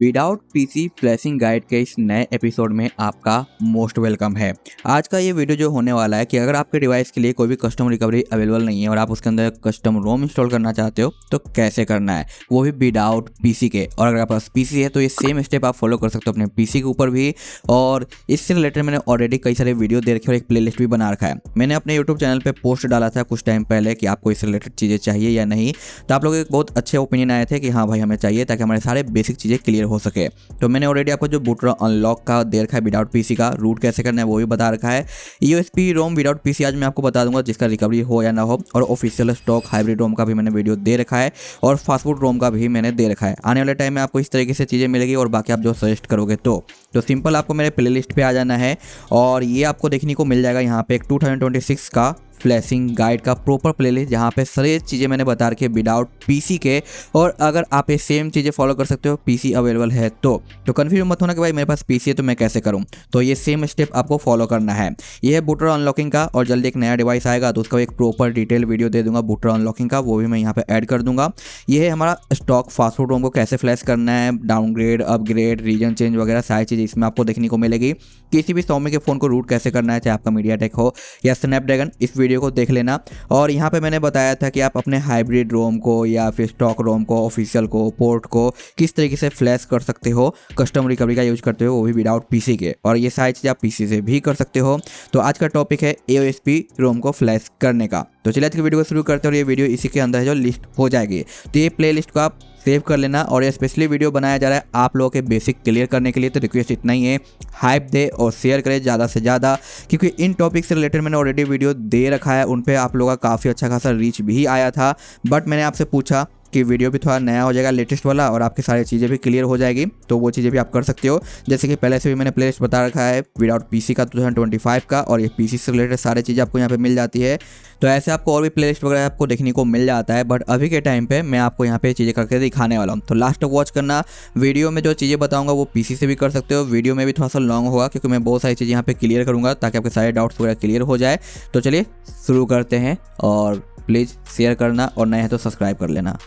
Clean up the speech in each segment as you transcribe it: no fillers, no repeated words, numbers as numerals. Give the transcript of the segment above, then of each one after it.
Without PC flashing guide के इस नए एपिसोड में आपका मोस्ट वेलकम है। आज का ये वीडियो जो होने वाला है कि अगर आपके डिवाइस के लिए कोई भी कस्टम रिकवरी अवेलेबल नहीं है और आप उसके अंदर कस्टम रोम इंस्टॉल करना चाहते हो तो कैसे करना है, वो भी विदाउट पीसी के। और अगर आपके पास पीसी है तो ये सेम स्टेप आप फॉलो कर सकते हो अपने पीसी के ऊपर भी। और इससे रिलेटेड मैंने ऑलरेडी कई सारे वीडियो दे रखे और एक प्लेलिस्ट भी बना रखा है। मैंने अपने यूट्यूब चैनल पर पोस्ट डाला था कुछ टाइम पहले कि आपको इससे रिलेटेड चीज़ें चाहिए या नहीं, तो आप लोग एक बहुत अच्छे ओपिनियन आए थे कि हाँ भाई हमें चाहिए, ताकि हमारे सारे बेसिक चीज़ें क्लियर हो सके। तो मैंने ऑलरेडी आपको जो बूटर अनलॉक का दे रखा है विदाउट पीसी का, रूट कैसे करना है वो भी बता रखा है। यूएसबी रोम विदाउट पीसी आज मैं आपको बता दूंगा, जिसका रिकवरी हो या ना हो। और ऑफिशियल स्टॉक हाइब्रिड रोम का भी मैंने वीडियो दे रखा है और फास्ट फूड रोम का भी मैंने दे रखा है। आने वाले टाइम में आपको इस तरीके से चीज़ें मिलेगी और बाकी आप जो सजेस्ट करोगे तो सिंपल आपको मेरे प्लेलिस्ट पे आ जाना है और ये आपको देखने को मिल जाएगा यहाँ पे एक 2026 का फ्लैशिंग गाइड का प्रॉपर प्लेलिस्ट, जहाँ पे सारी चीज़ें मैंने बता रखी है विदाउट पीसी के। और अगर आप ये सेम चीज़ें फॉलो कर सकते हो, पीसी अवेलेबल है तो कन्फ्यूज मत होना कि भाई मेरे पास पीसी है तो मैं कैसे करूँ। तो ये सेम स्टेप आपको फॉलो करना है। ये है बूटर अनलॉकिंग का, और जल्दी एक नया डिवाइस आएगा तो उसका एक प्रॉपर डिटेल वीडियो दे दूंगा बूटर अनलॉकिंग का, वो भी मैं यहाँ पे ऐड कर दूंगा। ये है हमारा स्टॉक फास्ट फूड रोम को कैसे फ्लैश करना है, डाउनग्रेड, अपग्रेड, रीजन चेंज वगैरह सारी चीज़ें इसमें आपको देखने को मिलेगी। किसी भी Xiaomi के फ़ोन को रूट कैसे करना है, चाहे आपका मीडियाटेक हो या स्नैपड्रैगन, इस वीडियो को देख लेना। और यहाँ पे मैंने बताया था कि आप अपने हाइब्रिड रोम को या फिर स्टॉक रोम को, ऑफिशियल को, पोर्ट को किस तरीके से फ्लैश कर सकते हो कस्टम रिकवरी का यूज करते हो, वो भी विदाउट पीसी के। और ये सारी चीज़ आप पीसी से भी कर सकते हो। तो आज का टॉपिक है AOSP रोम को फ्लैश करने का। तो चलिए आज की वीडियो को शुरू करते हैं। और ये वीडियो इसी के अंदर है जो लिस्ट हो जाएगी, तो ये प्ले लिस्ट को आप सेव कर लेना। और ये स्पेशली वीडियो बनाया जा रहा है आप लोगों के बेसिक क्लियर करने के लिए। तो रिक्वेस्ट इतना ही है, हाइप दे और शेयर करें ज़्यादा से ज़्यादा, क्योंकि इन टॉपिक से रिलेटेड मैंने ऑलरेडी वीडियो दे रखा है, उन पे आप लोगों का काफ़ी अच्छा खासा रीच भी आया था। बट मैंने आपसे पूछा कि वीडियो भी थोड़ा नया हो जाएगा, लेटेस्ट वाला, और आपकी सारी चीज़ें भी क्लियर हो जाएगी, तो वो चीज़ें भी आप कर सकते हो। जैसे कि पहले से भी मैंने प्लेलिस्ट बता रखा है विदाउट पीसी का 2025 का, और ये पीसी से रिलेटेड सारी चीज़ें आपको यहाँ पे मिल जाती है। तो ऐसे आपको और भी प्लेलिस्ट वगैरह आपको देखने को मिल जाता है। बट अभी के टाइम पे मैं आपको यहाँ पे चीज़ें करके दिखाने वाला हूँ, तो लास्ट तक वॉच करना। वीडियो में जो चीज़ें बताऊँगा वो पीसी से भी कर सकते हो, वीडियो में भी थोड़ा सा लॉन्ग होगा क्योंकि मैं बहुत सारी चीज़ें यहाँ पे क्लियर करूँगा ताकि आपके सारे डाउट्स वगैरह क्लियर हो जाए। तो चलिए शुरू करते हैं, और प्लीज़ शेयर करना, और नए हैं तो सब्सक्राइब कर लेना।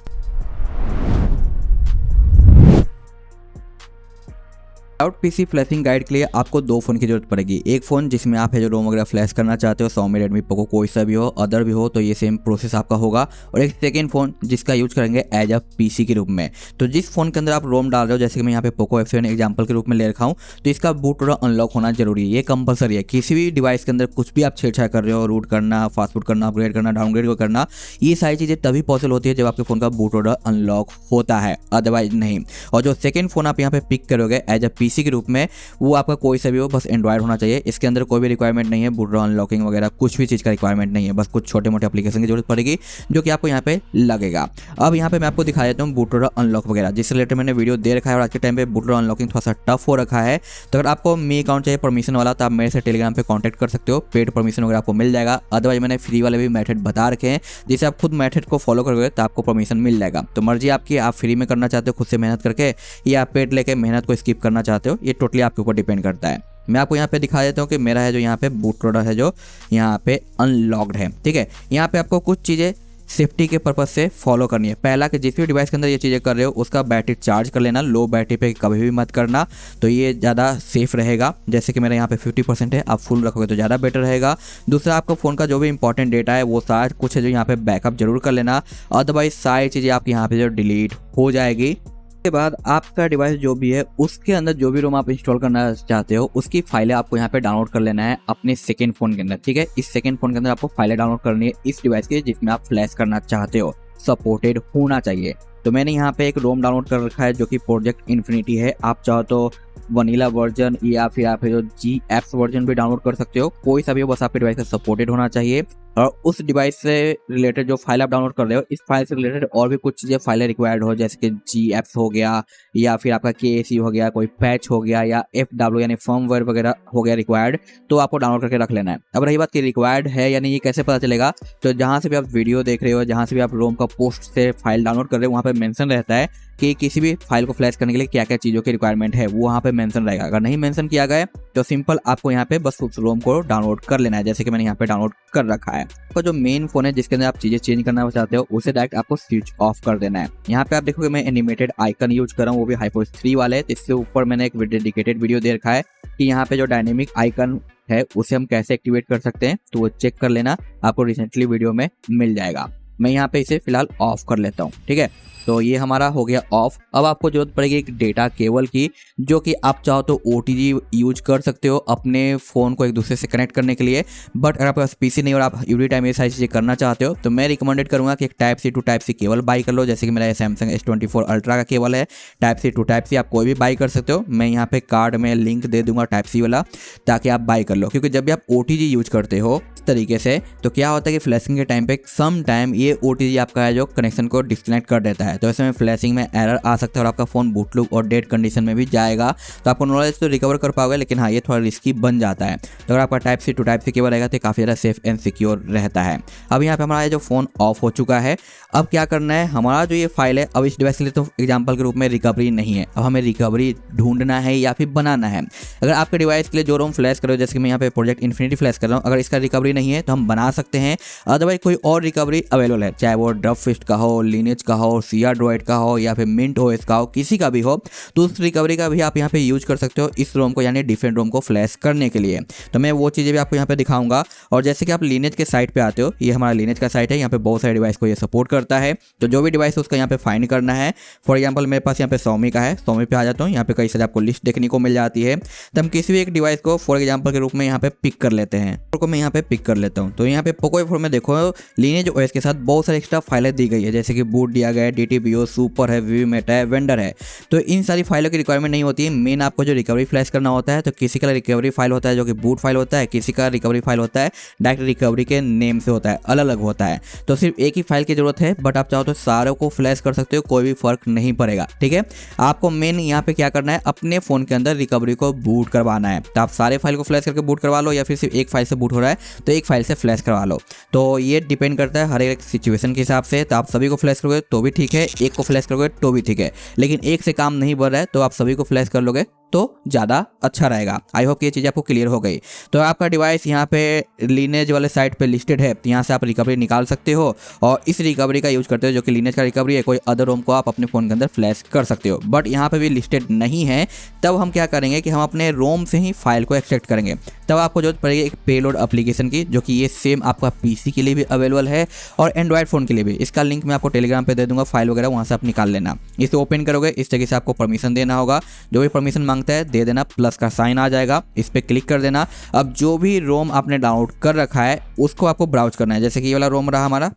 विदाउट पीसी फ्लैशिंग गाइड के लिए आपको दो फ़ोन की जरूरत पड़ेगी। एक फ़ोन जिसमें आप है जो रोम वगैरह फ्लैश करना चाहते हो, Xiaomi, Redmi, Poco, कोई सा भी हो, अदर भी हो, तो ये सेम प्रोसेस आपका होगा। और एक सेकेंड फ़ोन जिसका यूज करेंगे एज अ पीसी के रूप में। तो जिस फ़ोन के अंदर आप रोम डाल रहे हो, जैसे कि मैं यहाँ पे Poco F7 एग्जाम्पल के रूप में ले रखा हूँ, तो इसका बूट अनलॉक होना जरूरी है, ये कंपलसरी है। किसी भी डिवाइस के अंदर कुछ भी आप छेड़छाड़ कर रहे हो, रूट करना, फास्ट फूड करना, अपग्रेड करना, डाउनग्रेड करना, ये सारी चीज़ें तभी पॉसिबल होती है जब आपके फ़ोन का बूट अनलॉक होता है, अदरवाइज नहीं। और जो सेकेंड फ़ोन आप यहाँ पे पिक करोगे एज अ पीसी के रूप में, वो आपका कोई सा भी हो, बस एंड्रॉइड होना चाहिए। इसके अंदर कोई भी रिक्वायरमेंट नहीं है बूट अनलॉकिंग वगैरह, कुछ भी चीज़ का रिक्वायरमेंट नहीं है, बस कुछ छोटे मोटे एप्लीकेशन की जरूरत पड़ेगी जो कि आपको यहाँ पे लगेगा। अब यहाँ पे मैं आपको दिखा देता हूँ बूटर अनलॉक वगैरह, जिससे रिलेटेड मैंने वीडियो दे रखा है। और आज के टाइम पे बूटर अनलॉकिंग थोड़ा सा टफ हो रखा है, तो अगर आपको मी अकाउंट चाहिए परमिशन वाला, तो आप मेरे से टेलीग्राम पे कॉन्टैक्ट कर सकते हो, पेड परमिशन वगैरह आपको मिल जाएगा। अदरवाइज मैंने फ्री वाले भी मेथड बता रखे हैं, जिसे आप खुद मेथड को फॉलो करोगे तो आपको परमिशन मिल जाएगा। तो मर्जी आपकी, आप फ्री में करना चाहते हो खुद से मेहनत करके, या आप पेड लेके मेहनत को स्किप करना चाहते हो, ये टोटली आपके ऊपर डिपेंड करता है। मैं आपको यहाँ पे दिखा देता हूँ कि मेरा है जो यहाँ पे बूटर है जो यहाँ पे अनलॉक्ड है, ठीक है। यहाँ पे आपको कुछ चीज़ें सेफ्टी के पर्पज से फॉलो करनी है। पहला कि जिस भी डिवाइस के अंदर ये चीज़ें कर रहे हो उसका बैटरी चार्ज कर लेना, लो बैटरी पे कभी भी मत करना, तो ये ज़्यादा सेफ रहेगा। जैसे कि मेरा यहाँ पे 50% है, आप फुल रखोगे तो ज़्यादा बेटर रहेगा। दूसरा, आपका फ़ोन का जो भी इंपॉर्टेंट डेटा है वो सारा कुछ है जो यहाँ पे बैकअप जरूर कर लेना, अदरवाइज सारी चीज़ें आपकी यहाँ पे जो डिलीट हो जाएगी। के बाद आपका डिवाइस जो भी है उसके अंदर जो भी रोम आप इंस्टॉल करना चाहते हो उसकी फाइलें आपको यहाँ पे डाउनलोड कर लेना है अपने सेकंड फोन के अंदर, ठीक है। इस सेकंड फोन के अंदर आपको फाइलें डाउनलोड करनी है इस डिवाइस के जिसमें आप फ्लैश करना चाहते हो, सपोर्टेड होना चाहिए। तो मैंने यहाँ पे एक रोम डाउनलोड कर रखा है जो कि प्रोजेक्ट इन्फिनिटी है। आप चाहो तो वनीला वर्जन या फिर आप जो GApps वर्जन भी डाउनलोड कर सकते हो, कोई सा भी हो, बस आपके डिवाइस से सपोर्टेड होना चाहिए। और उस डिवाइस से रिलेटेड जो फाइल आप डाउनलोड कर रहे हो, इस फाइल से रिलेटेड और भी कुछ चीज़ें फाइलें रिक्वायर्ड हो, जैसे कि GApps हो गया, या फिर आपका KAC हो गया, कोई पैच हो गया, या FW यानी फर्मवेयर वगैरह हो गया रिक्वायर्ड, तो आपको डाउनलोड करके रख लेना है। अब रही बात कि रिक्वायर्ड है या नहीं, ये कैसे पता चलेगा, तो जहाँ से भी आप वीडियो देख रहे हो, जहाँ से भी आप रोम का पोस्ट से फाइल डाउनलोड कर रहे हो, वहाँ पे मेंशन रहता है कि किसी भी फाइल को फ्लैश करने के लिए क्या क्या चीज़ों की रिक्वायरमेंट है, वो वहाँ पे मेंशन रहेगा। अगर नहीं मेंशन किया गया है तो सिंपल आपको यहाँ पे बस उस रोम को डाउनलोड कर लेना है, जैसे कि मैंने यहाँ पे डाउनलोड कर रखा है। है। तो जो मेन फोन है जिसके अंदर आप चीजें चेंज करना चाहते हो उसे डायरेक्ट आपको स्विच ऑफ कर देना है। यहाँ पे आप देखोगे मैं एनिमेटेड आइकन यूज कर रहा हूँ, वो भी HyperOS 3 वाले है। इससे ऊपर मैंने एक डेडिकेटेड वीडियो दे रखा है कि यहाँ पे जो डायनेमिक आइकन है उसे हम कैसे एक्टिवेट कर सकते हैं, तो वो चेक कर लेना, आपको रिसेंटली वीडियो में मिल जाएगा। मैं यहाँ पे इसे फिलहाल ऑफ कर लेता हूँ, ठीक है। तो ये हमारा हो गया ऑफ। अब आपको जरूरत पड़ेगी एक डेटा केबल की, जो कि आप चाहो तो OTG यूज कर सकते हो अपने फ़ोन को एक दूसरे से कनेक्ट करने के लिए। बट अगर आपके पास PC नहीं और आप एवरी टाइम ये सारी चीज़ें करना चाहते हो तो मैं रिकमेंडेड करूँगा कि एक Type-C to Type-C cable by कर लो। जैसे कि मेरा ये Samsung S24 Ultra का केबल है, Type-C to Type-C आप कोई भी बाई कर सकते हो। मैं यहाँ पे कार्ड में लिंक दे दूंगा Type-C वाला, ताकि आप बाई कर लो। क्योंकि जब भी आप OTG यूज करते हो इस तरीके से, तो क्या होता है कि फ्लैशिंग के टाइम पे सम टाइम ये OTG आपका है जो कनेक्शन को डिस्कनेक्ट कर देता है। तो ऐसे में फ्लैशिंग में एरर आ सकता है और आपका फ़ोन बूट लूप और डेड कंडीशन में भी जाएगा। तो आपको नॉलेज तो रिकवर कर पाओगे, लेकिन हाँ ये थोड़ा रिस्की बन जाता है। तो अगर आपका Type-C to Type-C केबल रहेगा तो काफ़ी ज़्यादा सेफ एंड सिक्योर रहता है। अब यहाँ पे हमारा जो फ़ोन ऑफ हो चुका है, अब क्या करना है, हमारा जो ये फाइल है, अब इस डिवाइस के लिए तो एग्जाम्पल के रूप में रिकवरी नहीं है, अब हमें रिकवरी ढूंढना है या फिर बनाना है। अगर आपके डिवाइस के लिए जो रोम फ्लैश करो, जैसे कि मैं यहाँ पे प्रोजेक्ट इन्फिनिटी फ्लैश कर रहा हूँ, अगर इसका रिकवरी नहीं है तो हम बना सकते हैं। अदरवाइज कोई और रिकवरी अवेलेबल है, चाहे वो ड्रफिस्ट का हो, लिनेज का हो, CR Droid का हो या फिर Mint OS का हो, किसी का भी हो, तो उस रिकवरी का भी आप यहाँ पे यूज कर सकते हो इस रोम को, यानी डिफरेंट रोम को फ्लैश करने के लिए। तो मैं वो चीज़ें भी आपको यहाँ पे दिखाऊंगा। और जैसे कि आप लिनेज के साइट पे आते हो, ये हमारा लिनेज का साइट है, यहाँ पे बहुत सारे डिवाइस को ये सपोर्ट करता है। तो जो भी डिवाइस है उसका यहाँ पे फाइंड करना है। फॉर एग्जाम्पल मेरे पास यहाँ पे Xiaomi का है, Xiaomi पे आ जाता हूँ, यहाँ पे कई सारे आपको लिस्ट देखने को मिल जाती है। तो हम किसी भी एक डिवाइस को फॉर एग्जाम्पल के रूप में यहाँ पे पिक कर लेते हैं, को मैं यहाँ पे पिक कर लेता हूँ। तो यहाँ पे पोको F4 में देखो लिनेज OS के साथ बहुत सारे एक्स्ट्रा फाइलें दी गई है, जैसे कि बूट दिया गया है, DTBO, सुपर है, VV मेटा है, वेंडर है। तो इन सारी फाइलों की रिक्वायरमेंट नहीं होती है। मेन आपको जो रिकवरी फ्लैश करना होता है, तो किसी का रिकवरी फाइल होता है जो कि बूट फाइल होता है, किसी का रिकवरी फाइल होता है डायरेक्ट रिकवरी के नेम से होता है, अलग अलग होता है। तो सिर्फ एक ही फाइल की जरूरत है, बट आप चाहो तो सारों को फ्लैश कर सकते हो, कोई भी फर्क नहीं पड़ेगा, ठीक है। आपको मेन यहाँ पे क्या करना है, अपने फोन के अंदर रिकवरी को बूट करवाना है। तो आप सारे फाइल को फ्लैश करके बूट करवा लो, या फिर सिर्फ एक फाइल से बूट हो रहा है तो एक फाइल से फ्लैश करवा लो। तो ये डिपेंड करता है हर एक सिचुएशन के हिसाब से। तो आप सभी को फ्लैश करोगे तो भी ठीक है, एक को फ्लैश करोगे तो भी ठीक है, लेकिन एक से काम नहीं बढ़ रहा है तो आप सभी को फ्लैश कर लोगे तो ज़्यादा अच्छा रहेगा। आई होप कि ये चीज़ आपको क्लियर हो गई। तो आपका डिवाइस यहाँ पे लिनेज वाले साइट पे लिस्टेड है, तो यहाँ से आप रिकवरी निकाल सकते हो और इस रिकवरी का यूज करते हो, जो कि लिनेज का रिकवरी है। कोई अदर रोम को आप अपने फ़ोन के अंदर फ्लैश कर सकते हो, बट यहाँ पे भी लिस्टेड नहीं है। तब हम क्या करेंगे कि हम अपने रोम से ही फाइल को एक्सट्रैक्ट करेंगे। तब आपको जरूरत पड़ेगी एक पेलोड एप्लीकेशन की, जो कि ये सेम आपका PC के लिए भी अवेलेबल है और एंड्रॉयड फ़ोन के लिए भी। इसका लिंक मैं आपको टेलीग्राम पे दे दूंगा, फाइल वगैरह वहाँ से आप निकाल लेना। इसे ओपन करोगे, इस तरीके से आपको परमिशन देना होगा, जो भी परमिशन मांगता है दे देना, प्लस का साइन आ जाएगा, इस पर क्लिक कर देना। अब जो भी रोम आपने डाउनलोड कर रखा है उसको आपको ब्राउज करना है। जैसे कि ये वाला रोम रहा हमारा,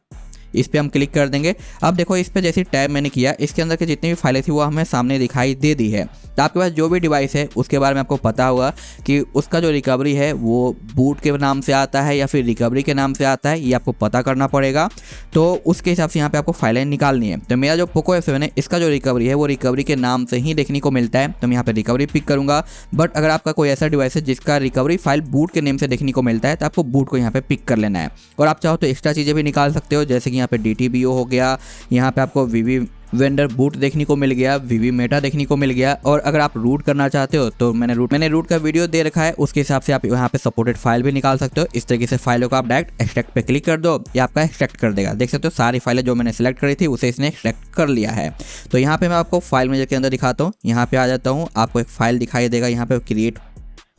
इस पर हम क्लिक कर देंगे। अब देखो इस पर जैसे टैब मैंने किया, इसके अंदर के जितनी भी फाइलें थी वो हमें सामने दिखाई दे दी है। तो आपके पास जो भी डिवाइस है उसके बारे में आपको पता होगा कि उसका जो रिकवरी है वो बूट के नाम से आता है या फिर रिकवरी के नाम से आता है, ये आपको पता करना पड़ेगा। तो उसके हिसाब से यहाँ पे आपको फाइलें निकालनी है। तो मेरा जो पोको F7 है, इसका जो रिकवरी है वो रिकवरी के नाम से ही देखने को मिलता है, तो मैं यहाँ पे रिकवरी पिक करूँगा। बट अगर आपका कोई ऐसा डिवाइस है जिसका रिकवरी फाइल बूट के नेम से देखने को मिलता है, तो आपको बूट को यहाँ पे पिक कर लेना है। और आप चाहो तो एक्स्ट्रा चीज़ें भी निकाल सकते हो, जैसे कि यहाँ पे DTBO हो गया, यहाँ पे आपको VV वेंडर बूट देखने को मिल गया, VV मेटा देखने को मिल गया। और अगर आप रूट करना चाहते हो तो मैंने रूट का वीडियो दे रखा है, उसके हिसाब से आप यहाँ पे सपोर्टेड फाइल भी निकाल सकते हो। इस तरीके से फाइलों को आप डायरेक्ट एक्सट्रैक्ट पे क्लिक कर दो, ये आपका एक्सट्रैक्ट कर देगा। देख सकते हो सारी फाइलें जो मैंने सेलेक्ट करी थी उसे इसने एक्सट्रैक्ट कर लिया है। तो यहाँ पे मैं आपको फाइल मैनेजर के अंदर दिखाता हूँ, यहाँ पे आ जाता हूँ, आपको एक फाइल दिखाई देगा यहाँ पे क्रिएट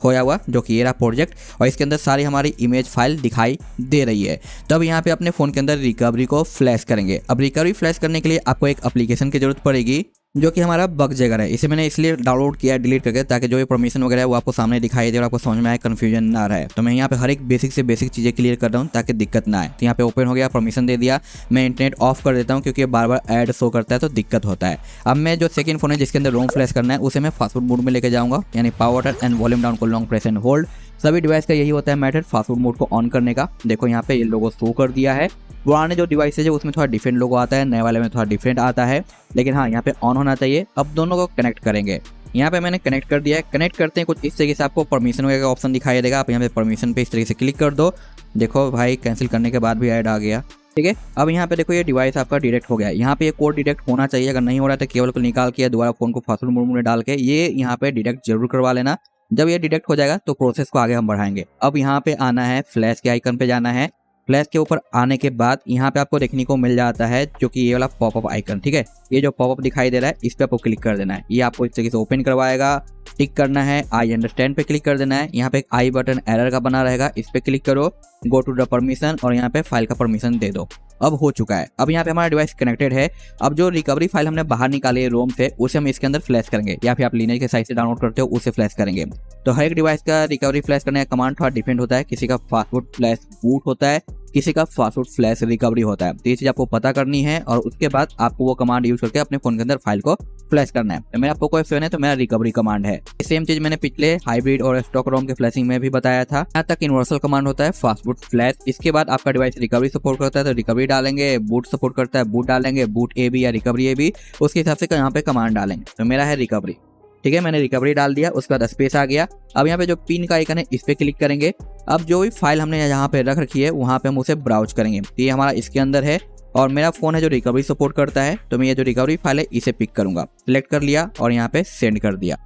होया हुआ, जो कि ये रहा प्रोजेक्ट, और इसके अंदर सारी हमारी इमेज फाइल दिखाई दे रही है। तब यहाँ पे अपने फ़ोन के अंदर रिकवरी को फ्लैश करेंगे। अब रिकवरी फ्लैश करने के लिए आपको एक एप्लीकेशन की जरूरत पड़ेगी, जो कि हमारा बगजैगर है। इसे मैंने इसलिए डाउनलोड किया डिलीट करके, ताकि जो भी परमिशन वगैरह है वो आपको सामने दिखाई दे और आपको समझ में आए, कन्फ्यूजन ना रहे। तो मैं यहाँ पे हर एक बेसिक से बेसिक चीज़ें क्लियर कर रहा हूँ ताकि दिक्कत ना आए। तो यहाँ पे ओपन हो गया, परमिशन दे दिया। मैं इंटरनेट ऑफ कर देता हूँ क्योंकि बार बार ऐड शो करता है तो दिक्कत होता है। अब मैं जो सेकंड फोन है जिसके अंदर रोम फ्लैश करना है उसे मैं फास्ट फूड मोड में लेके जाऊँगा, यानी power button and volume down को लॉन्ग प्रेस एंड होल्ड। सभी डिवाइस का यही होता है मैथड फास्ट फूड मोड को ऑन करने का। देखो यहाँ पे ये लोगो शो कर दिया है। पुराने जो डिवाइसेज है उसमें थोड़ा डिफरेंट लोगो आता है, नए वाले में थोड़ा डिफरेंट आता है, लेकिन हाँ यहाँ पे ऑन होना चाहिए। अब दोनों को कनेक्ट करेंगे। यहाँ पे मैंने कनेक्ट कर दिया है। कनेक्ट करते हैं कुछ इस तरीके से आपको परमिशन वगैरह का ऑप्शन दिखाई देगा। आप यहाँ पे परमिशन पे इस तरीके से क्लिक कर दो। देखो भाई कैंसिल करने के बाद भी ऐड आ गया, ठीक है। अब यहाँ पे देखो ये डिवाइस आपका डिटेक्ट हो गया है। यहाँ पे ये कोड डिटेक्ट होना चाहिए, अगर नहीं हो रहा है तो केबल को निकाल के दोबारा फोन को फास्ट मोड में डाल के ये यहाँ पे डिटेक्ट जरूर करवा लेना। जब ये डिटेक्ट हो जाएगा तो प्रोसेस को आगे हम बढ़ाएंगे। अब यहाँ पे आना है, फ्लैश के आइकन पे जाना है, फ्लैश के ऊपर आने के बाद यहाँ पे आपको देखने को मिल जाता है जो कि ये वाला पॉपअप आइकन, ठीक है। ये जो पॉपअप दिखाई दे रहा है इस पे आपको क्लिक कर देना है। ये आपको इस तरीके से ओपन करवाएगा, टिक करना है, आई अंडरस्टैंड पे क्लिक कर देना है। यहाँ पे एक आई बटन एरर का बना रहेगा, इस पे क्लिक करो, गो टू द परमिशन और यहाँ पे फाइल का परमिशन दे दो। अब हो चुका है। अब यहाँ पे हमारा डिवाइस कनेक्टेड है। अब जो रिकवरी फाइल हमने बाहर निकाली है रोम से, उसे हम इसके अंदर फ्लैश करेंगे, या फिर आप लिनक्स के साइट से डाउनलोड करते हो उसे फ्लैश करेंगे। तो हर एक डिवाइस का रिकवरी फ्लैश करने का कमांड थोड़ा डिफरेंट होता है। किसी का फास्टफूड फ्लैश बूट होता है, किसी का फास्टफूड फ्लैश रिकवरी होता है। तो ये चीज आपको पता करनी है और उसके बाद आपको वो कमांड यूज करके अपने फोन के अंदर फाइल को फ्लैश करना है। तो मेरा पोको F7 है तो मेरा रिकवरी कमांड है। सेम चीज मैंने पिछले हाइब्रिड और स्टॉक रोम के फ्लैशिंग में भी बताया था। यहाँ तक यूनिवर्सल कमांड होता है फास्टफूड फ्लैश। इसके बाद आपका डिवाइस रिकवरी सपोर्ट करता है तो रिकवरी डालेंगे, बूट सपोर्ट करता है बूट डालेंगे, बूट AB या रिकवरी AB, उसके हिसाब से यहाँ पे कमांड डालेंगे। तो मेरा है रिकवरी, ठीक है। मैंने रिकवरी डाल दिया, उसके बाद स्पेस आ गया। अब यहाँ पे जो पिन का आइकन है इस पे क्लिक करेंगे। अब जो भी फाइल हमने यहाँ पे रख रखी है वहाँ पे हम उसे ब्राउज करेंगे। ये हमारा इसके अंदर है और मेरा फोन है जो रिकवरी सपोर्ट करता है, तो मैं ये जो रिकवरी फाइल है इसे पिक करूंगा, सिलेक्ट कर लिया और यहाँ पे सेंड कर दिया।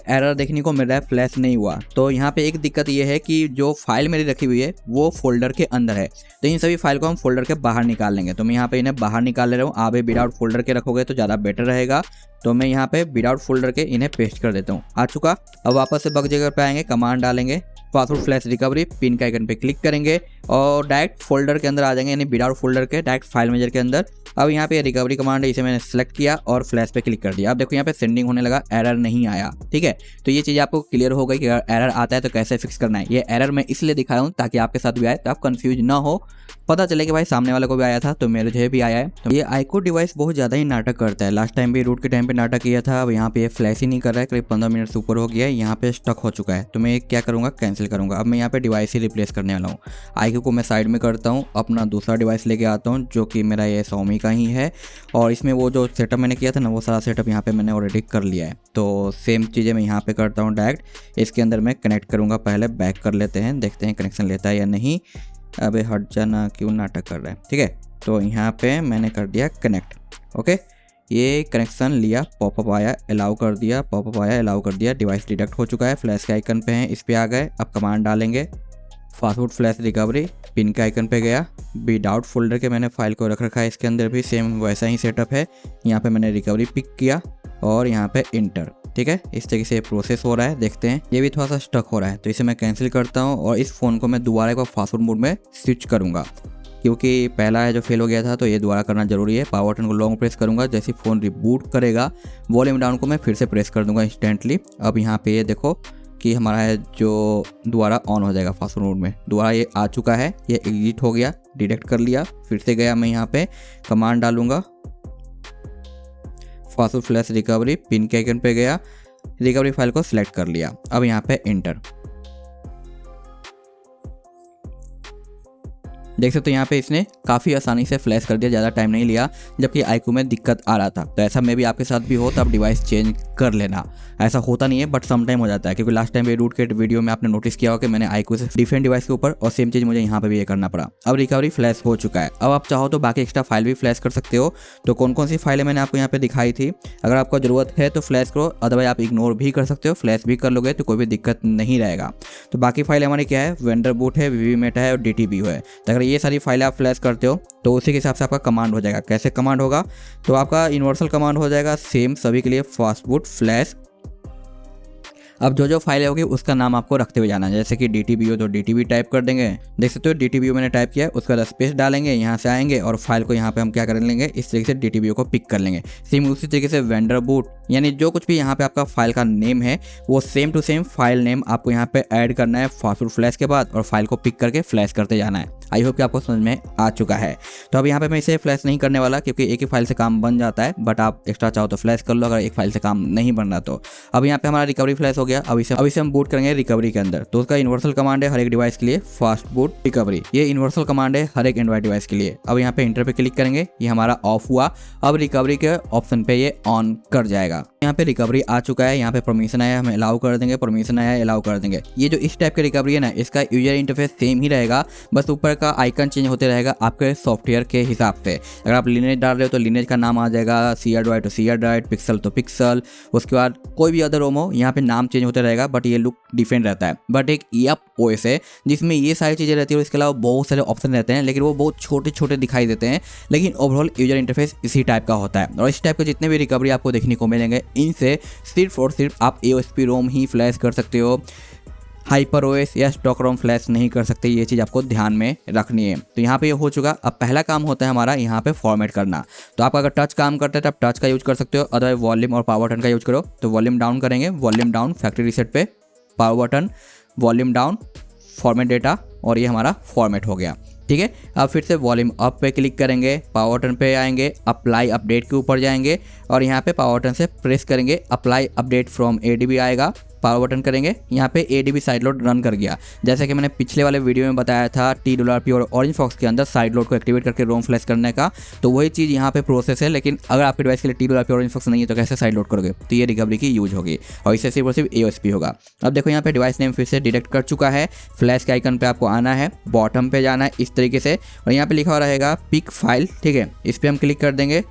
एरर देखने को मिल रहा है फ्लैश नहीं हुआ। तो यहाँ पे एक दिक्कत ये है कि जो फाइल मेरी रखी हुई है वो फोल्डर के अंदर है, तो इन सभी फाइल को हम फोल्डर के बाहर निकाल लेंगे। तो मैं यहाँ पे इन्हें बाहर निकाल ले रहा हूँ। आप भी विदाउट फोल्डर के रखोगे तो ज़्यादा बेटर रहेगा। तो मैं यहाँ पे विदाउट फोल्डर के इन्हें पेस्ट कर देता हूँ। आ चुका। अब वापस से बग जगह पे आएंगे, कमांड डालेंगे, फास्टफूड फ्लैश रिकवरी, पिन का आइकन पे क्लिक करेंगे और डायरेक्ट फोल्डर के अंदर आ जाएंगे, यानी विदाउट फोल्डर के डायरेक्ट फाइल मेजर के अंदर। अब यहाँ पे रिकवरी कमांड है, इसे मैंने सेलेक्ट किया और फ्लैश पे क्लिक कर दिया। अब देखो यहाँ पे सेंडिंग होने लगा, एरर नहीं आया, ठीक है। तो ये चीज़ आपको क्लियर हो गई कि अगर एरर आता है तो कैसे फिक्स करना है। ये एरर मैं इसलिए दिखाया हूँ ताकि आपके साथ भी आए तो आप कंफ्यूज ना हो, पता चले कि भाई सामने वाले को भी आया था तो मेरे भी आया है। तो ये आईको डिवाइस बहुत ज़्यादा ही नाटक करता है। लास्ट टाइम भी रूट के टाइम पे नाटक किया था। अब यहाँ पे ये फ्लैश ही नहीं कर रहा है, करीब 15 मिनट से ऊपर हो गया है, यहाँ पे स्टक हो चुका है। तो मैं क्या करूँगा, कैंसिल करूँगा। अब मैं यहाँ पे डिवाइस ही रिप्लेस करने वाला हूँ। आईको को मैं साइड में करता हूँ, अपना दूसरा डिवाइस लेके आता हूँ जो कि मेरा ये Xiaomi का ही है और इसमें वो जो सेटअप मैंने किया था ना वो सारा सेटअप यहाँ पे मैंने ऑलरेडी कर लिया है। तो सेम चीज़ें मैं यहाँ पे करता हूँ डायरेक्ट। इसके अंदर मैं कनेक्ट करूँगा, पहले बैक कर लेते हैं, देखते हैं कनेक्शन लेता है या नहीं। अबे हट जाना, क्यों नाटक कर रहा है, ठीक है। तो यहाँ पे मैंने कर दिया कनेक्ट, ओके। ये कनेक्शन लिया, पॉपअप आया, अलाउ कर दिया, पॉपअप आया, अलाउ कर दिया, डिवाइस डिटेक्ट हो चुका है। फ्लैश के आइकन पे हैं, इस पे आ गए। अब कमांड डालेंगे, फास्टफूड फ्लैश रिकवरी, पिन के आइकन पे गया, विदाउट फोल्डर के मैंने फाइल को रख रखा है। इसके अंदर भी सेम वैसा ही सेटअप है। यहाँ पे मैंने रिकवरी पिक किया और यहाँ पे इंटर, ठीक है। इस तरीके से प्रोसेस हो रहा है, देखते हैं। ये भी थोड़ा सा स्टक हो रहा है तो इसे मैं कैंसिल करता हूँ और इस फ़ोन को मैं दोबारा एक बार फास्टफूड मोड में स्विच करूँगा, क्योंकि पहला है जो फेल हो गया था तो ये दोबारा करना जरूरी है। पावर बटन को लॉन्ग प्रेस करूँगा, जैसे फ़ोन रिबूट करेगा वॉल्यूम डाउन को मैं फिर से प्रेस कर दूँगा इंस्टेंटली। अब यहाँ पे ये देखो कि हमारा है जो दोबारा ऑन हो जाएगा फास्टफूड मोड में। दोबारा ये आ चुका है, ये एग्जिट हो गया, डिटेक्ट कर लिया, फिर से गया। मैं यहाँ पे कमांड डालूंगा, फास्टफूड फ्लैश रिकवरी, पिन के आइकन पे गया, रिकवरी फाइल को सिलेक्ट कर लिया। अब यहाँ पे इंटर, देख सकते हो यहाँ पे इसने काफ़ी आसानी से फ्लैश कर दिया, ज़्यादा टाइम नहीं लिया, जबकि आईको में दिक्कत आ रहा था। तो ऐसा में भी आपके साथ भी हो तो आप डिवाइस चेंज कर लेना। ऐसा होता नहीं है बट सम टाइम हो जाता है, क्योंकि लास्ट टाइम रूट के वीडियो में आपने नोटिस किया होगा कि मैंने आईको से डिफरेंट डिवाइस के ऊपर और सेम चीज़ मुझे यहाँ पे भी ये करना पड़ा। अब रिकवरी फ्लैश हो चुका है। अब आप चाहो तो बाकी एक्स्ट्रा फाइल भी फ्लैश कर सकते हो। तो कौन कौन सी फाइलें मैंने आपको यहाँ पे दिखाई थी, अगर आपको ज़रूरत है तो फ्लैश करो, अदरवाइज आप इग्नोर भी कर सकते हो। फ्लैश भी कर लोगे तो कोई भी दिक्कत नहीं रहेगा। तो बाकी फाइल हमारी क्या है, वेंडर बूट है, VVMate है और DTBU है। तो अगर ये सारी फाइलें आप फ्लैश करते हो तो उसी के हिसाब से आपका कमांड हो जाएगा। कैसे कमांड होगा, तो आपका यूनिवर्सल कमांड हो जाएगा सेम सभी के लिए, फास्टफूड फ्लैश। अब जो जो फाइल होगी उसका नाम आपको रखते हुए जाना है, जैसे कि DTBU तो DTB टाइप कर देंगे, देख सकते हो DTBU मैंने टाइप किया। उसके बाद स्पेस डालेंगे, यहाँ से आएंगे और फाइल को यहाँ पे हम क्या कर लेंगे, इस तरीके से DTBU को पिक कर लेंगे। सेम उसी तरीके से वेंडर बूट, यानी जो कुछ भी यहाँ पे आपका फाइल का नेम है वो same to same file name आपको यहाँ पे ऐड करना है फास्टफूड फ्लैश के बाद, और फाइल को पिक करके फ्लैश करते जाना है। आई होप कि आपको समझ में आ चुका है। तो अब यहाँ पे मैं इसे फ्लैश नहीं करने वाला, क्योंकि एक ही फाइल से काम बन जाता है, बट आप एक्स्ट्रा चाहो तो फ्लैश कर लो अगर एक फाइल से काम नहीं बन रहा तो। अब यहाँ पे हमारा रिकवरी फ्लैश हो गया। अब इसे हम बूट करेंगे रिकवरी के अंदर। तो उसका यूनिवर्सल कमांड है हर एक डिवाइस के लिए, फास्ट बूट रिकवरी। ये यूनिवर्सल कमांड है हर एक एंड्रॉइड डिवाइस के लिए। अब यहाँ पे इंटर पे क्लिक करेंगे, ये हमारा ऑफ हुआ। अब रिकवरी के ऑप्शन पे ये ऑन कर जाएगा। यहाँ पे रिकवरी आ चुका है, यहाँ पे परमिशन आया, हम अलाउ कर देंगे, परमिशन आया अलाउ कर देंगे। ये जो इस टाइप की रिकवरी है ना, इसका यूजर इंटरफेस सेम ही रहेगा, बस ऊपर का आइकन चेंज होते रहेगा आपके सॉफ्टवेयर के हिसाब से। अगर आप लिनेज डाल रहे हो तो लिनेज का नाम आ जाएगा, सीआर ड्राइव तो सीआर ड्राइव, पिक्सल तो पिक्सल, उसके बाद कोई भी अदर रोम हो यहाँ पे नाम चेंज होते रहेगा, बट ये लुक डिफरेंट रहता है। बट एक ईएप ओएस है जिसमें ये सारी चीज़ें रहती है और इसके अलावा बहुत सारे ऑप्शन रहते हैं, लेकिन वो बहुत छोटे छोटे दिखाई देते हैं, लेकिन ओवरऑल यूजर इंटरफेस इसी टाइप का होता है। और इस टाइप के जितने भी रिकवरी आपको देखने को मिलेंगे इनसे सिर्फ और सिर्फ आप AOSP रोम ही फ्लैश कर सकते हो, हाइपर ओएस या स्टॉक रोम फ्लैश नहीं कर सकते। ये चीज़ आपको ध्यान में रखनी है। तो यहाँ पे ये हो चुका। अब पहला काम होता है हमारा यहाँ पे फॉर्मेट करना। तो आप अगर टच काम करते हैं तो आप टच का यूज कर सकते हो, अदरवाइज वॉल्यूम और पावर बटन का यूज करो। तो वॉल्यूम डाउन करेंगे, वॉल्यूम डाउन फैक्ट्री रीसेट पे, power button, volume down, format data, और ये हमारा फॉर्मेट हो गया। ठीक है, अब फिर से वॉल्यूम अप पे क्लिक करेंगे, पावर बटन पे आएंगे, अप्लाई अपडेट के ऊपर जाएंगे और यहाँ पे पावर बटन से प्रेस करेंगे, अप्लाई अपडेट फ्रॉम ADB आएगा, पावर बटन करेंगे, यहाँ पे ADB साइड लोड रन कर गया। जैसे कि मैंने पिछले वाले वीडियो में बताया था TRRP और ऑरेंज फॉक्स के अंदर साइड लोड को एक्टिवेट करके रोम फ्लैश करने का, तो वही चीज़ यहाँ पे प्रोसेस है। लेकिन अगर आपके डिवाइस के लिए TRRP और ऑरेंज फॉक्स नहीं है तो कैसे साइड लोड करोगे, तो ये रिकवरी की यूज होगी और इससे सिर्फ और सिर्फ AOSP होगा। अब देखो यहाँ पे डिवाइस नेम फिर से डिटेक्ट कर चुका है। फ्लैश के आइकन पे आपको आना है, बॉटम पे जाना है इस तरीके से, और यहाँ पे लिखा हुआ रहेगा पिक फाइल। ठीक है, इस पर हम क्लिक कर देंगे,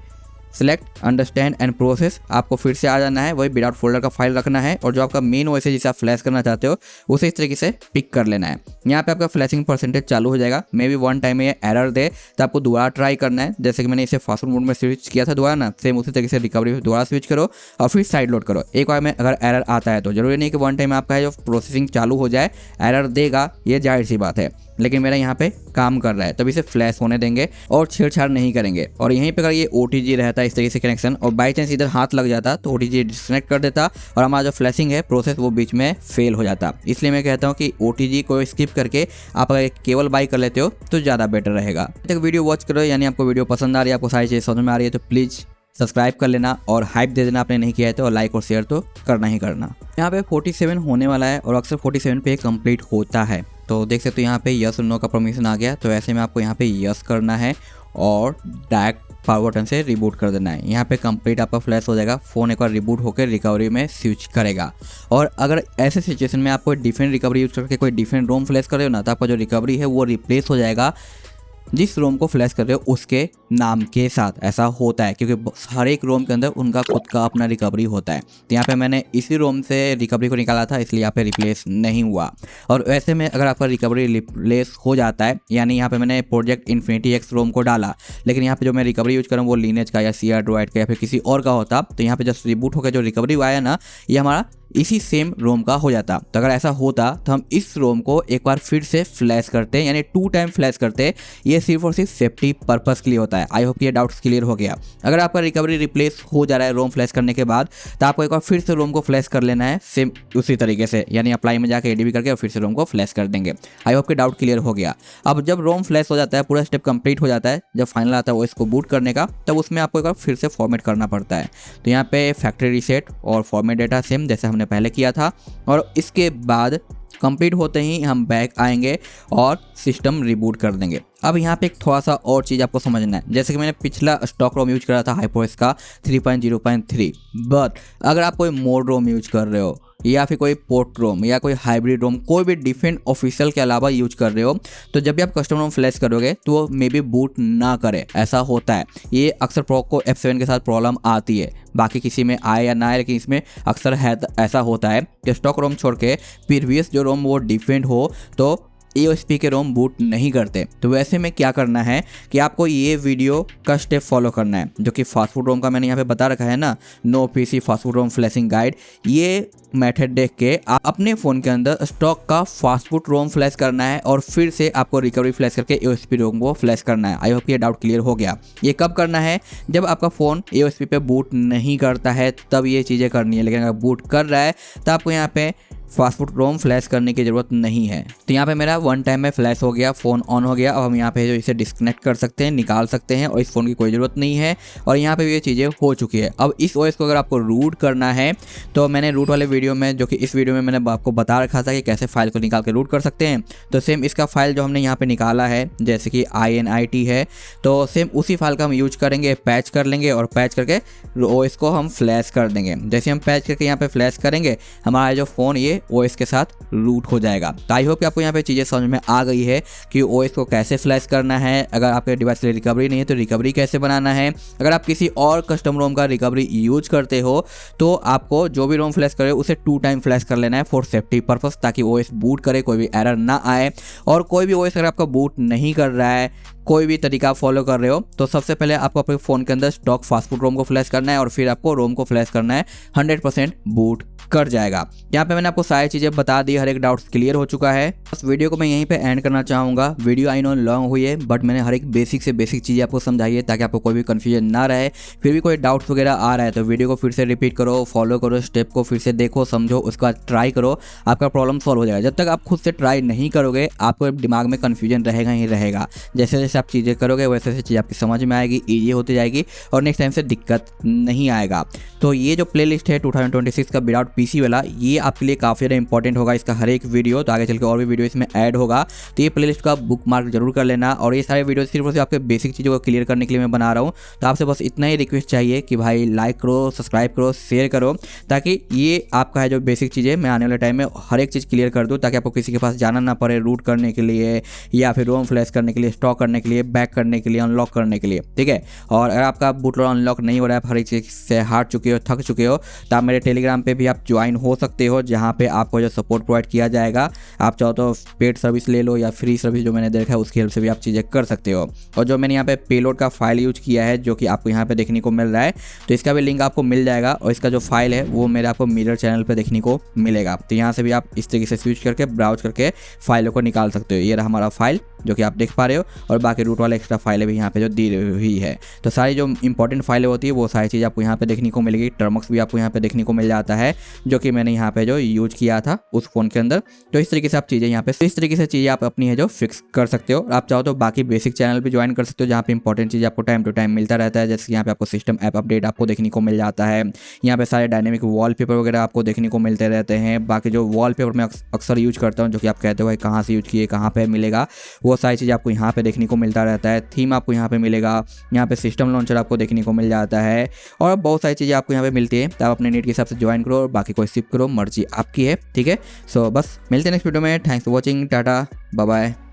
सेलेक्ट अंडरस्टैंड एंड प्रोसेस, आपको फिर से आ जाना है, वही विदाउट फोल्डर का फाइल रखना है और जो आपका मेन ओएस है जिसे आप फ्लैश करना चाहते हो उसे इस तरीके से पिक कर लेना है। यहाँ पे आपका फ्लैशिंग परसेंटेज चालू हो जाएगा। मे बी वन टाइम में ये एरर दे तो आपको दोबारा ट्राई करना है। जैसे कि मैंने इसे फास्ट मोड में स्विच किया था दोबारा ना, सेम उसी तरीके से रिकवरी दोबारा स्विच करो और फिर साइड लोड करो। एक बार में अगर एरर आता है तो जरूरी नहीं कि वन टाइम आपका है जो प्रोसेसिंग चालू हो जाए, एरर देगा, ये जाहिर सी बात है, लेकिन मेरा यहाँ पे काम कर रहा है तभी इसे फ्लैश होने देंगे और छेड़छाड़ नहीं करेंगे। और यहीं पे अगर ये OTG रहता है इस तरीके से कनेक्शन और बाई चांस इधर हाथ लग जाता तो OTG डिस्कनेक्ट कर देता और हमारा जो फ्लैशिंग है प्रोसेस वो बीच में फेल हो जाता। इसलिए मैं कहता हूँ कि OTG को स्किप करके आप अगर केवल बाई कर लेते हो तो ज़्यादा बेटर रहेगा। तक वीडियो वॉच करो, यानी आपको वीडियो पसंद आ रही है, आपको सारी चीज़ समझ में आ रही है तो प्लीज़ सब्सक्राइब कर लेना और हाइप दे देना। आपने नहीं किया है तो लाइक और शेयर तो करना ही करना। यहाँ पे 47 होने वाला है और अक्सर 47 पे कंप्लीट होता है। तो देख सकते हो यहाँ पे यस और नो का परमिशन आ गया, तो ऐसे में आपको यहाँ पे यस करना है और डायरेक्ट पावर बटन से रिबूट कर देना है। यहाँ पे कंप्लीट आपका फ्लैश हो जाएगा, फ़ोन एक बार रिबूट होकर रिकवरी में स्विच करेगा। और अगर ऐसे सिचुएशन में आप कोई डिफरेंट रिकवरी यूज करके कोई डिफरेंट रोम फ्लैश कर रहे हो ना, तो आपका जो रिकवरी है वो रिप्लेस हो जाएगा जिस रोम को फ्लैश कर रहे हो उसके नाम के साथ। ऐसा होता है क्योंकि हर एक रोम के अंदर उनका खुद का अपना रिकवरी होता है। तो यहाँ पे मैंने इसी रोम से रिकवरी को निकाला था, इसलिए यहाँ पे रिप्लेस नहीं हुआ। और वैसे में अगर आपका रिकवरी रिप्लेस हो जाता है, यानी यहाँ पे मैंने प्रोजेक्ट इन्फिनिटी X रोम को डाला, लेकिन यहाँ पे जो मैं रिकवरी यूज करूँ वो लीनेज का या सीआर ड्राइव का या फिर किसी और का होता, तो यहाँ पे जस्ट रिबूट होकर जो रिकवरी आया ना, ये हमारा इसी सेम रोम का हो जाता। तो अगर ऐसा होता तो हम इस रोम को एक बार फिर से फ्लैश करते हैं, यानी 2 टाइम फ्लैश करते। ये सिर्फ और सिर्फ सेफ्टी पर्पस के लिए होता है। आई होप ये डाउट्स क्लियर हो गया। अगर आपका रिकवरी रिप्लेस हो जा रहा है रोम फ्लैश करने के बाद, तो आपको एक बार फिर से रोम को फ्लैश कर लेना है सेम उसी तरीके से, यानी अप्लाई में जाकर ADB करके और फिर से रोम को फ्लैश कर देंगे। आई होप कि डाउट क्लियर हो गया। अब जब रोम फ्लैश हो जाता है, पूरा स्टेप कंप्लीट हो जाता है, जब फाइनल आता है वो इसको बूट करने का, तब उसमें आपको एक बार फिर से फॉर्मेट करना पड़ता है। तो यहाँ पे फैक्ट्री रीसेट और फॉर्मेट डेटा सेम जैसे हमने पहले किया था, और इसके बाद कंप्लीट होते ही हम बैक आएंगे और सिस्टम रिबूट कर देंगे। अब यहाँ पे एक थोड़ा सा और चीज़ आपको समझना है। जैसे कि मैंने पिछला स्टॉक रोम यूज करा था हाइपर का 3.0.3, बट अगर आप कोई मोड रोम यूज कर रहे हो या फिर कोई पोर्ट रोम या कोई हाइब्रिड रोम, कोई भी डिफरेंट ऑफिशियल के अलावा यूज कर रहे हो, तो जब भी आप कस्टम रोम फ्लैश करोगे तो वो मे बी बूट ना करे। ऐसा होता है, ये अक्सर पोको F7 के साथ प्रॉब्लम आती है। बाकी किसी में आए या ना आए, लेकिन इसमें अक्सर है ऐसा होता है कि स्टॉक रोम छोड़ के प्रीवियस जो रोम वो डिफरेंट हो तो AOSP के रोम बूट नहीं करते। तो वैसे में क्या करना है कि आपको ये वीडियो का स्टेप फॉलो करना है, जो कि फास्ट फूड रोम का मैंने यहाँ पे बता रखा है ना, नो PC फास्ट फूड रोम फ्लैशिंग गाइड। ये मेथड देख के आप अपने फ़ोन के अंदर स्टॉक का फास्ट फूड रोम फ्लैश करना है और फिर से आपको रिकवरी फ्लैश करके AOSP रोम को फ्लैश करना है। आई होप ये डाउट क्लियर हो गया। ये कब करना है? जब आपका फ़ोन AOSP पे बूट नहीं करता है तब ये चीज़ें करनी है, लेकिन अगर बूट कर रहा है तो आपको यहाँ पे फास्ट फूड रोम फ्लैश करने की ज़रूरत नहीं है। तो यहाँ पे मेरा वन टाइम में फ्लैश हो गया, फ़ोन ऑन हो गया। अब हम यहाँ पे जो इसे डिस्कनेक्ट कर सकते हैं, निकाल सकते हैं और इस फ़ोन की कोई ज़रूरत नहीं है। और यहाँ पे ये चीज़ें हो चुकी है। अब इस OS को अगर आपको रूट करना है तो मैंने रूट वाले वीडियो में, जो कि इस वीडियो में मैंने आपको बता रखा था कि कैसे फाइल को निकाल के रूट कर सकते हैं, तो सेम इसका फाइल जो हमने यहाँ पर निकाला है जैसे कि INIT है, तो सेम उसी फाइल का हम यूज करेंगे, पैच कर लेंगे और पैच करके OS को हम फ्लैश कर देंगे। जैसे हम पैच करके यहाँ पर फ्लैश करेंगे, हमारा जो फ़ोन ये ये OS के साथ रूट हो जाएगा। तो आई होप कि आपको यहाँ पे चीज़ें समझ में आ गई है कि OS को कैसे फ्लैश करना है, अगर आपके डिवाइस के लिए रिकवरी नहीं है तो रिकवरी कैसे बनाना है। अगर आप किसी और कस्टम रोम का रिकवरी यूज करते हो तो आपको जो भी रोम फ्लैश करे उसे 2 टाइम फ्लैश कर लेना है फॉर सेफ्टी पर्पस, ताकि OS बूट करे कोई भी एरर ना आए। और कोई भी OS अगर आपका बूट नहीं कर रहा है, कोई भी तरीका आप फॉलो कर रहे हो, तो सबसे पहले आपको अपने फ़ोन के अंदर स्टॉक फास्टफूड रोम को फ्लैश करना है और फिर आपको रोम को फ्लैश करना है, 100% बूट कर जाएगा। यहाँ पे मैंने आपको सारी चीज़ें बता दी, हर एक डाउट्स क्लियर हो चुका है। बस वीडियो को मैं यहीं पे एंड करना चाहूँगा। वीडियो आई नो लॉन्ग हुई है, बट मैंने हर एक बेसिक से बेसिक चीज़ें आपको समझाई है ताकि आपको कोई भी कन्फ्यूजन ना रहे। फिर भी कोई डाउट्स वगैरह आ रहा है तो वीडियो को फिर से रिपीट करो, फॉलो करो, स्टेप को फिर से देखो, समझो, उसका ट्राई करो, आपका प्रॉब्लम सॉल्व हो जाएगा। जब तक आप खुद से ट्राई नहीं करोगे आपको दिमाग में कन्फ्यूजन रहेगा ही रहेगा। जैसे जैसे आप चीज़ें करोगे वैसे वैसे चीज़ आपकी समझ में आएगी, ईजी होती जाएगी और नेक्स्ट टाइम से दिक्कत नहीं आएगा। तो ये जो प्लेलिस्ट है 2026 का विदाउट PC वाला, ये आपके लिए काफ़ी ज़्यादा इंपॉर्टेंट होगा, इसका हर एक वीडियो। तो आगे चल के और भी वीडियो इसमें ऐड होगा, तो ये प्लेलिस्ट का बुक मार्क जरूर कर लेना। और ये सारे वीडियो सिर्फ और सिर्फ आपके बेसिक चीज़ों को क्लियर करने के लिए मैं बना रहा हूँ। तो आपसे बस इतना ही रिक्वेस्ट चाहिए कि भाई लाइक करो, सब्सक्राइब करो, शेयर करो, ताकि ये आपका है जो बेसिक चीज़ें मैं आने वाले टाइम में हर एक चीज़ क्लियर कर दूँ, ताकि आपको किसी के पास जाना ना पड़े रूट करने के लिए या फिर रोम फ्लैश करने के लिए, स्टॉक करने के लिए, बैक करने के लिए, अनलॉक करने के लिए, ठीक है। और अगर आपका बूट लोडर अनलॉक नहीं हो रहा है, आप हर एक चीज़ से हार चुके हो, थक चुके हो, तो आप मेरे टेलीग्राम पे भी आप ज्वाइन हो सकते हो, जहाँ पे आपको जो सपोर्ट प्रोवाइड किया जाएगा। आप चाहो तो पेड सर्विस ले लो या फ्री सर्विस जो मैंने देखा है उसकी हेल्प से भी आप चीज़ें कर सकते हो। और जो मैंने यहाँ पे पेलोड का फाइल यूज किया है जो कि आपको यहाँ पे देखने को मिल रहा है, तो इसका भी लिंक आपको मिल जाएगा। और इसका जो फाइल है वो मेरे आपको मिरर चैनल पर देखने को मिलेगा। तो यहाँ से भी आप इस तरीके से स्विच करके ब्राउज करके फाइलों को निकाल सकते हो। ये रहा हमारा फाइल जो कि आप देख पा रहे हो, और बाकी रूट वाले एक्स्ट्रा फाइलें भी यहाँ पे जो दी हुई है। तो सारी जो इंपॉर्टेंट फाइलें होती है वो सारी चीज़ आपको यहाँ पे देखने को मिलेगी। टर्मक्स भी आपको यहाँ पे देखने को मिल जाता है जो कि मैंने यहाँ पे जो यूज किया था उस फोन के अंदर। तो इस तरीके से आप चीज़ें यहाँ पे इस तरीके से चीज़ें आप अपनी है जो फिक्स कर सकते हो। आप चाहो तो बाकी बेसिक चैनल भी ज्वाइन कर सकते हो, जहाँ पे इंपॉर्टेंट चीज़ आपको टाइम टू टाइम मिलता रहता है। जैसे यहाँ पे आपको सिस्टम ऐप अपडेट आपको देखने को मिल जाता है, यहाँ पे सारे डायनेमिक वॉलपेपर वगैरह आपको देखने को मिलते रहते हैं। बाकी जो वॉलपेपर मैं अक्सर यूज करता हूँ, जो कि आप कहते हो कहाँ से यूज किए, कहाँ पे मिलेगा, वो सारी चीज़ आपको यहाँ पे देखने को मिलता रहता है। थीम आपको यहाँ पे मिलेगा, यहाँ पे सिस्टम लॉन्चर आपको देखने को मिल जाता है, और बहुत सारी चीज़ें आपको यहाँ पे मिलती है। तो आप अपने नीड के हिसाब से ज्वाइन करो और बाकी को स्किप करो, मर्जी आपकी है, ठीक है। सो बस मिलते हैं नेक्स्ट वीडियो में। Thanks for watching, tata, bye bye.